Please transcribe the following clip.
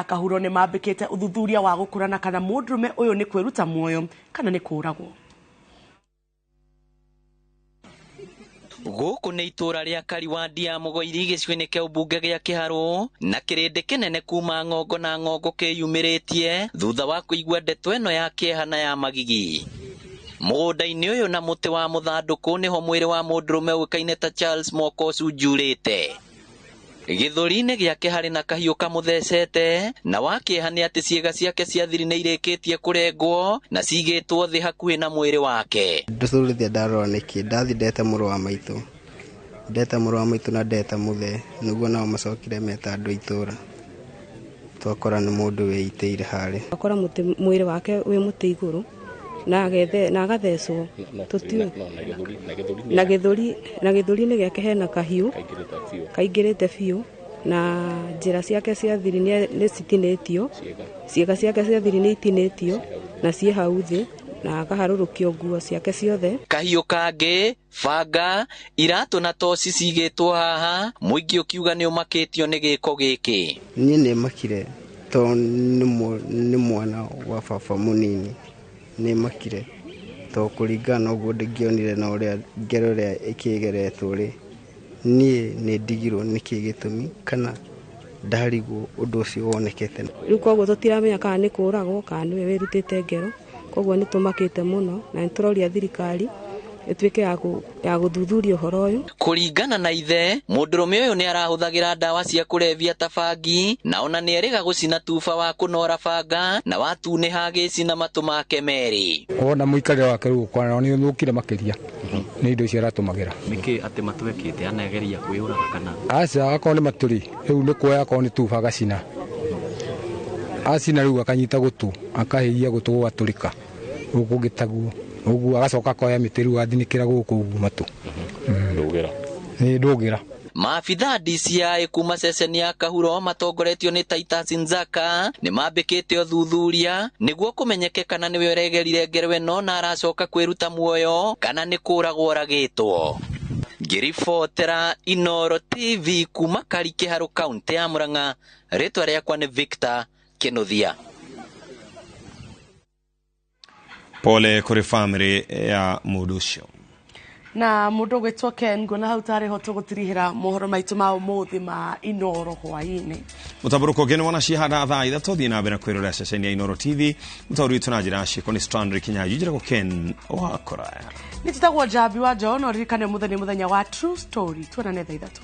Kahuro ni mambikite uthuthuria wa gukurana kana mundurume uyu ni kwiruta muoyo kana ni kuragwo. Guku ni itura ria Kariwandi ya Mugoiri gicigo-ini kia ubunge gia Kiharu na kirindi kinene kuma Ng'ongo na Ng'ongo kiyumiritie thutha wa kuigua ndeto ino ya kiehana ya magigi. Mugunda-ini uyu na muti wa muthanduku niho mwiri wa mundurume uikaine ta Charles Mokosu njurite. Githuri-ini giake hari na kahiu kamuthecete na wakieha ni ati ciega ciake cia thiri ni irikitie kurengwo na cigitwo thi hakuhi na mwiri wake. Nduthurithia ndarora niki ndathi ndeta muru wa maitu na ndeta muthe niguo nao macokire meta andu itura twakora ni mundu wiiteire hari akora mwiri wake wi muti iguru na agathecwo tutio na githuri ni giake hena kahiu kaingirite biu na njira ciake cia thiri ni citinitio ciega ciake cia thiri ni itinitio na cie hau thi na akaharurukio nguo ciake ciothe. Kahiu kangi banga iratu na toci cigitwo haha muingi ukiuga ni umakitio ni giko giki. Nie ni makire to ni mwana wa baba munini ni makire to kuringana uguo ndingionire na uria ngero ria ikigeretwo ri nie ni ndigirwo niki gitumi kana ndarigwo undu ucio wonekete. Riu koguo tutiramenya kana ni kuragwo kana ni wirutite ngero koguo ni tumakite muno na nituroria thirikari ituike ya guthuthuria uhoro uyu. Kuringana na ithe mundurume uyu ni arahuthagira ndawa cia kulevya ta bangi na ona ni eriga gucina tuba wa kunora banga na watuniha agicina matu make meri. Ona muikarire wake riu kwana ni thukire makiria ni indo cia ratumagira niki ati matwekite anageria kwiuraga kana aca akone maturi riu ni kuoya akone tuba agacina acina riu akanyita gutu akahia gutu gwaturika guku gitaguo uguo agacoka koya mitiru athinikira guku uguo matu ndugira ni ndugira. Maabitha DCI kuma ceceni ya Kahuro matongoretio ni Titus Nzaka ni mambikite uthuthuria niguo kumenyeke kana niwe uregerire ngero ino na aracoka kwiruta muoyo kana ni kuragwo ragitwo. Ngiribotera Inooro TV kuma Kiharu kaunti ya Murang'a, ritwa riakwa ni Victor Kinuthia. Pole kuri family ya mundu ucio. Na mundu gwitwo Ken ngona hau tari ho tugutirihira mohoro maitu ma umuthi ma Inooro hwaini. Mutaburuko gene wana shihada thaa ithatũ thii na mbere kwirora ceceni ya Inooro TV mutauri witu na njira ciiko ni Strandry Kinyanjui njira ko Ken wakora. Nititagwo Jabi wa John oririkane muthenya wa True Story tuonane thaa ithatũ.